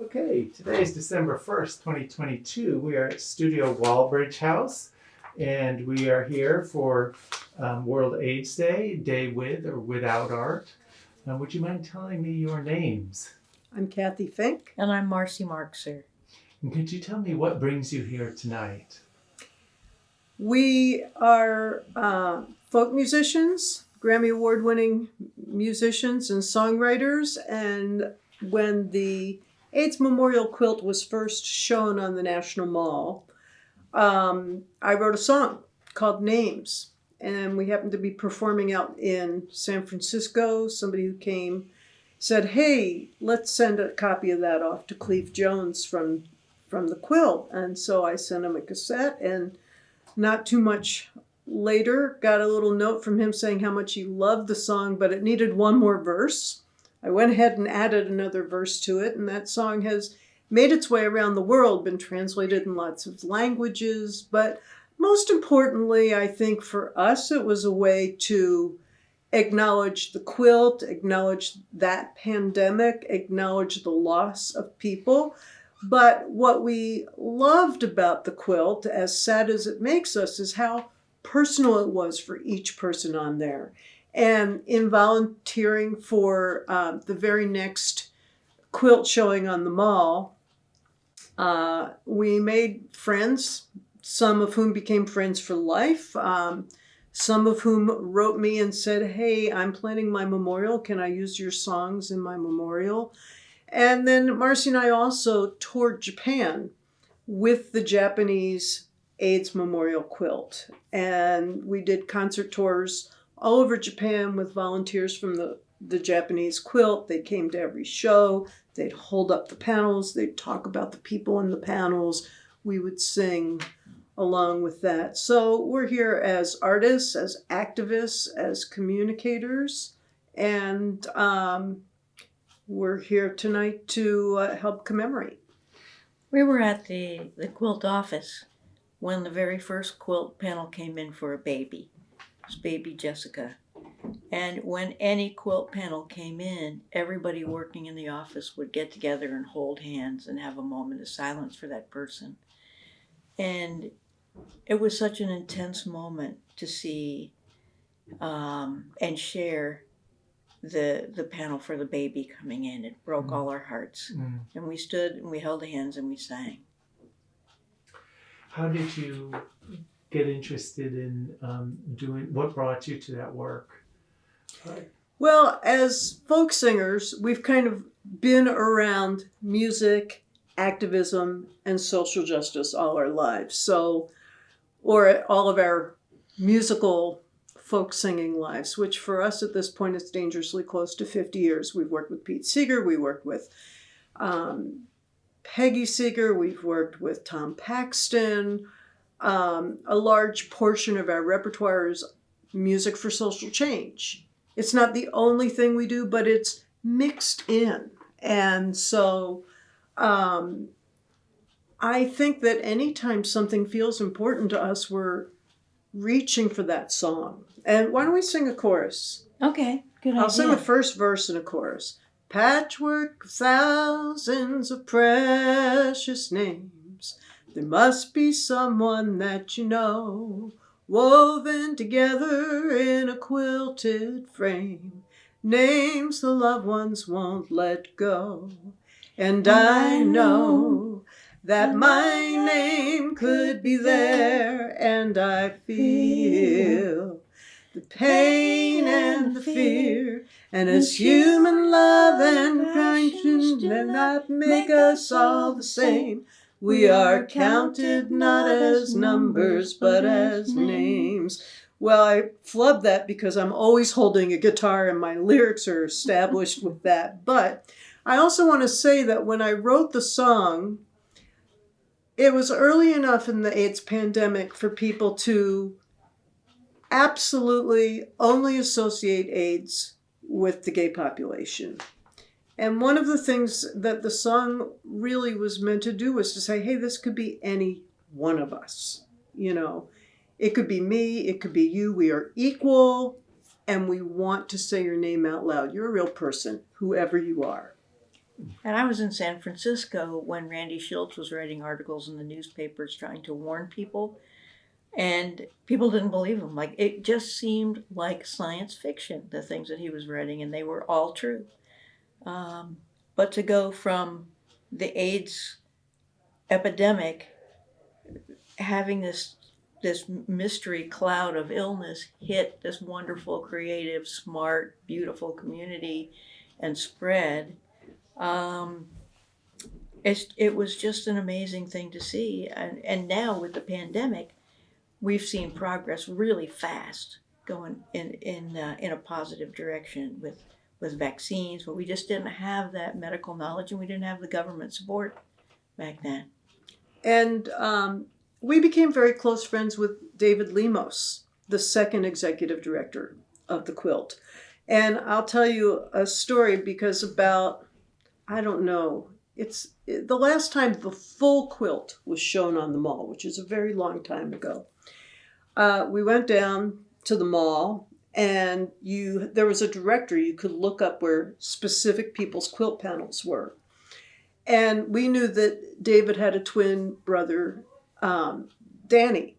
Okay, today is December 1st, 2022. We are at Studio Wallbridge House, and we are here for World AIDS Day, Day With or Without Art. Would you mind telling me your names? I'm Cathy Fink. And I'm Marcy Marxer. And could you tell me what brings you here tonight? We are folk musicians, Grammy Award-winning musicians and songwriters, and when the AIDS Memorial Quilt was first shown on the National Mall, I wrote a song called Names, and we happened to be performing out in San Francisco. Somebody who came said, hey, let's send a copy of that off to Cleve Jones from the quilt. And so I sent him a cassette, and not too much later got a little note from him saying how much he loved the song, but it needed one more verse. I went ahead and added another verse to it, and that song has made its way around the world, been translated in lots of languages. But most importantly, I think for us, it was a way to acknowledge the quilt, acknowledge that pandemic, acknowledge the loss of people. But what we loved about the quilt, as sad as it makes us, is how personal it was for each person on there. And in volunteering for the very next quilt showing on the mall, we made friends, some of whom became friends for life, some of whom wrote me and said, hey, I'm planning my memorial. Can I use your songs in my memorial? And then Marcy and I also toured Japan with the Japanese AIDS Memorial Quilt. And we did concert tours all over Japan with volunteers from the Japanese quilt. They came to every show. They'd hold up the panels. They'd talk about the people in the panels. We would sing along with that. So we're here as artists, as activists, as communicators, and we're here tonight to help commemorate. We were at the quilt office when the very first quilt panel came in for a baby. It was baby Jessica. And when any quilt panel came in, everybody working in the office would get together and hold hands and have a moment of silence for that person. And it was such an intense moment to see and share the panel for the baby coming in. It broke all our hearts. And we stood and we held hands and we sang. How did you get interested in doing, what brought you to that work? Well, as folk singers, we've kind of been around music, activism, and social justice all our lives. So, or all of our musical folk singing lives, which for us at this point is dangerously close to 50 years. We've worked with Pete Seeger, we worked with Peggy Seeger, we've worked with Tom Paxton. A large portion of our repertoire is music for social change. It's not the only thing we do, but it's mixed in. And so I think that anytime something feels important to us, we're reaching for that song. And why don't we sing a chorus? Okay, good idea. I'll sing the first verse and a chorus. Patchwork of thousands of precious names. There must be someone that you know, woven together in a quilted frame. Names the loved ones won't let go. And I know that my name could be there, and I feel the pain and the fear. And as human love and passion do not make us all the same, we are counted not as numbers, but as names. Well, I flub that because I'm always holding a guitar and my lyrics are established with that. But I also want to say that when I wrote the song, it was early enough in the AIDS pandemic for people to absolutely only associate AIDS with the gay population. And one of the things that the song really was meant to do was to say, hey, this could be any one of us. You know, it could be me, it could be you. We are equal, and we want to say your name out loud. You're a real person, whoever you are. And I was in San Francisco when Randy Schultz was writing articles in the newspapers trying to warn people, and people didn't believe him. Like, it just seemed like science fiction, the things that he was writing, and they were all true. But to go from the AIDS epidemic, having this mystery cloud of illness hit this wonderful, creative, smart, beautiful community and spread, it was just an amazing thing to see. And now with the pandemic, we've seen progress really fast going in a positive direction with vaccines, but we just didn't have that medical knowledge, and we didn't have the government support back then. And we became very close friends with David Lemos, the second executive director of the Quilt. And I'll tell you a story, because about, I don't know, the last time the full quilt was shown on the mall, which is a very long time ago. We went down to the mall, and there was a directory. You could look up where specific people's quilt panels were. And we knew that David had a twin brother, Danny.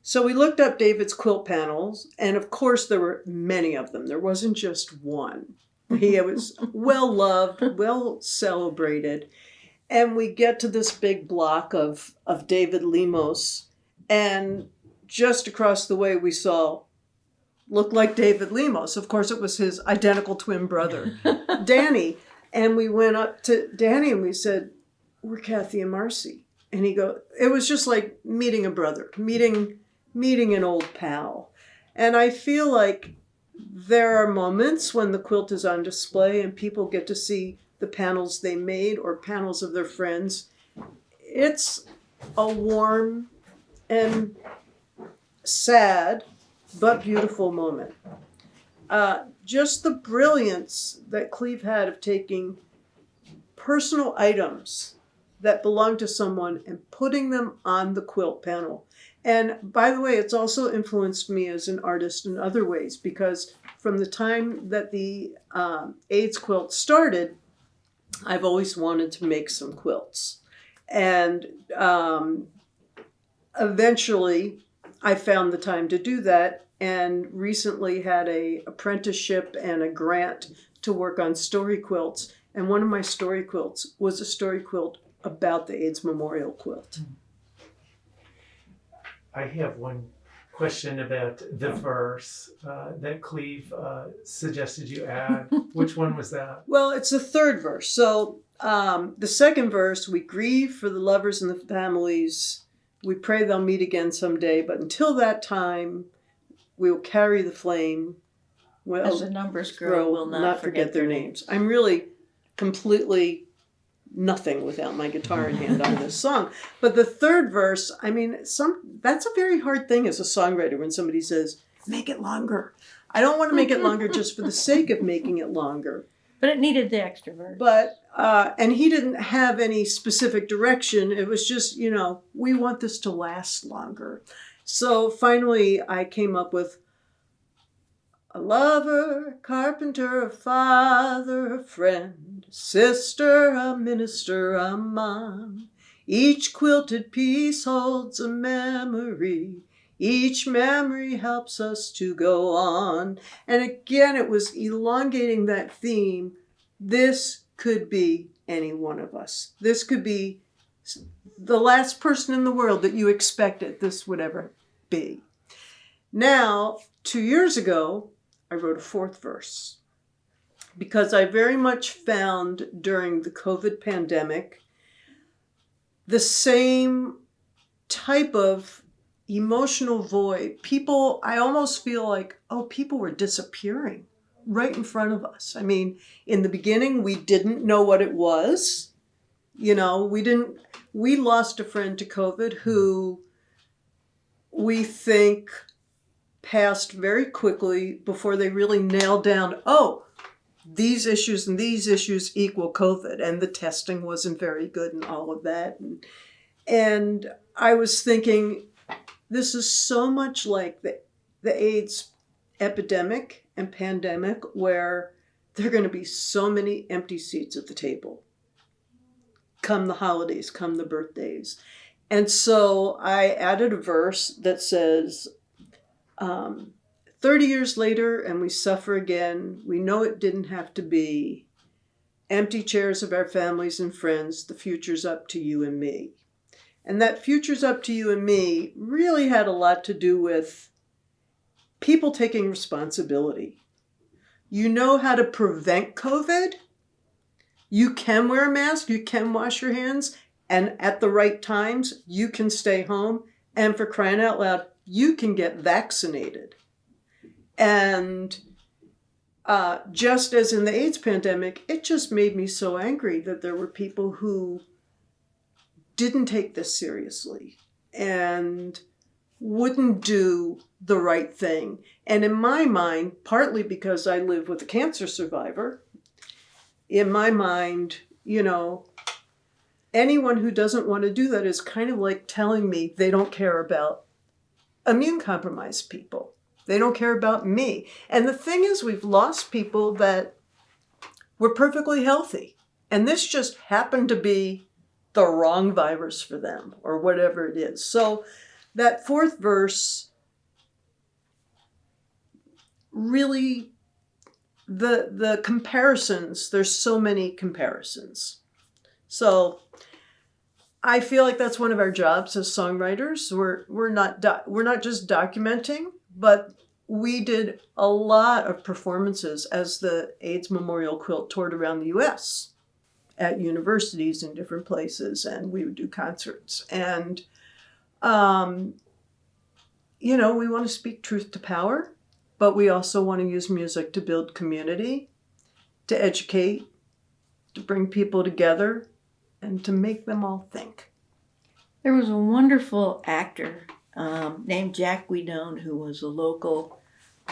So we looked up David's quilt panels, and of course there were many of them. There wasn't just one. He was well loved, well celebrated. And we get to this big block of David Lemos, and just across the way we saw, looked like David Lemos. Of course, it was his identical twin brother, Danny. And we went up to Danny and we said, "We're Cathy and Marcy." And it was just like meeting a brother, meeting an old pal. And I feel like there are moments when the quilt is on display and people get to see the panels they made or panels of their friends. It's a warm and sad but beautiful moment. Just the brilliance that Cleve had of taking personal items that belong to someone and putting them on the quilt panel. And by the way, it's also influenced me as an artist in other ways, because from the time that the AIDS quilt started, I've always wanted to make some quilts. And eventually I found the time to do that, and recently had an apprenticeship and a grant to work on story quilts. And one of my story quilts was a story quilt about the AIDS memorial quilt. I have one question about the verse that Cleve suggested you add. Which one was that? Well, it's the third verse. So the second verse, "We grieve for the lovers and the families. We pray they'll meet again someday. But until that time, we will carry the flame. Well, as the numbers grow, we'll not forget their names." I'm really completely nothing without my guitar in hand on this song. But the third verse, I mean, that's a very hard thing as a songwriter when somebody says, "Make it longer." I don't want to make it longer just for the sake of making it longer. But it needed the extra verse. But, and he didn't have any specific direction. It was just, we want this to last longer. So finally I came up with a lover, a carpenter, a father, a friend, a sister, a minister, a mom. Each quilted piece holds a memory. Each memory helps us to go on. And again, it was elongating that theme. This could be any one of us. This could be the last person in the world that you expected this would ever be. Now, 2 years ago, I wrote a fourth verse, because I very much found during the COVID pandemic the same type of emotional void. I almost feel like, people were disappearing right in front of us. I mean, in the beginning, we didn't know what it was. We lost a friend to COVID who we think passed very quickly before they really nailed down, these issues and these issues equal COVID, and the testing wasn't very good and all of that. And I was thinking, this is so much like the AIDS epidemic and pandemic, where there are going to be so many empty seats at the table. come the holidays, come the birthdays. And so I added a verse that says, 30 years later and we suffer again, we know it didn't have to be. Empty chairs of our families and friends, the future's up to you and me. And that future's up to you and me really had a lot to do with people taking responsibility. You know how to prevent COVID. You can wear a mask, you can wash your hands, and at the right times, you can stay home. And for crying out loud, you can get vaccinated. And just as in the AIDS pandemic, it just made me so angry that there were people who didn't take this seriously and wouldn't do the right thing. And in my mind, partly because I live with a cancer survivor, in my mind, you know, anyone who doesn't want to do that is kind of like telling me they don't care about immune compromised people. They don't care about me. And the thing is, we've lost people that were perfectly healthy. And this just happened to be the wrong virus for them or whatever it is. So that fourth verse really, the comparisons, there's so many comparisons. So I feel like that's one of our jobs as songwriters. We're not just documenting, but we did a lot of performances as the AIDS Memorial Quilt toured around the U.S. at universities in different places, and we would do concerts. And, you know, we want to speak truth to power, but we also want to use music to build community, to educate, to bring people together, and to make them all think. There was a wonderful actor named Jack Guidon who was a local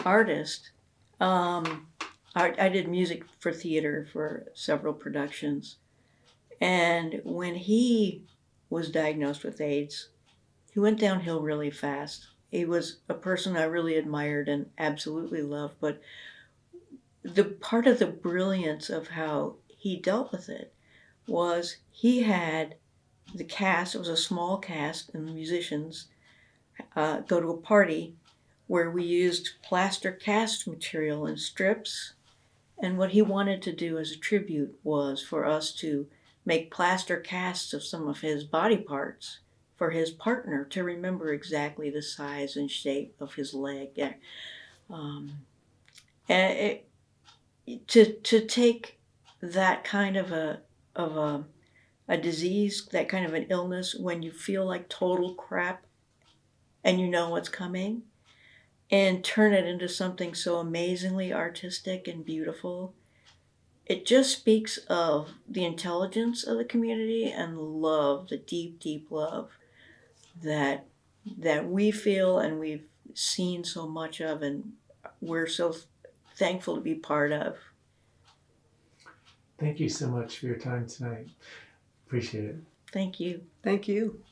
artist. I did music for theater for several productions. And when he was diagnosed with AIDS, he went downhill really fast. He was a person I really admired and absolutely loved. But the part of the brilliance of how he dealt with it was he had the cast, it was a small cast, and the musicians go to a party where we used plaster cast material and strips. And what he wanted to do as a tribute was for us to make plaster casts of some of his body parts for his partner to remember exactly the size and shape of his leg. And to take that kind of a disease, that kind of an illness, when you feel like total crap and you know what's coming, and turn it into something so amazingly artistic and beautiful, it just speaks of the intelligence of the community and love, the deep, deep love that we feel and we've seen so much of, and we're so thankful to be part of. Thank you so much for your time tonight. Appreciate it. Thank you. Thank you.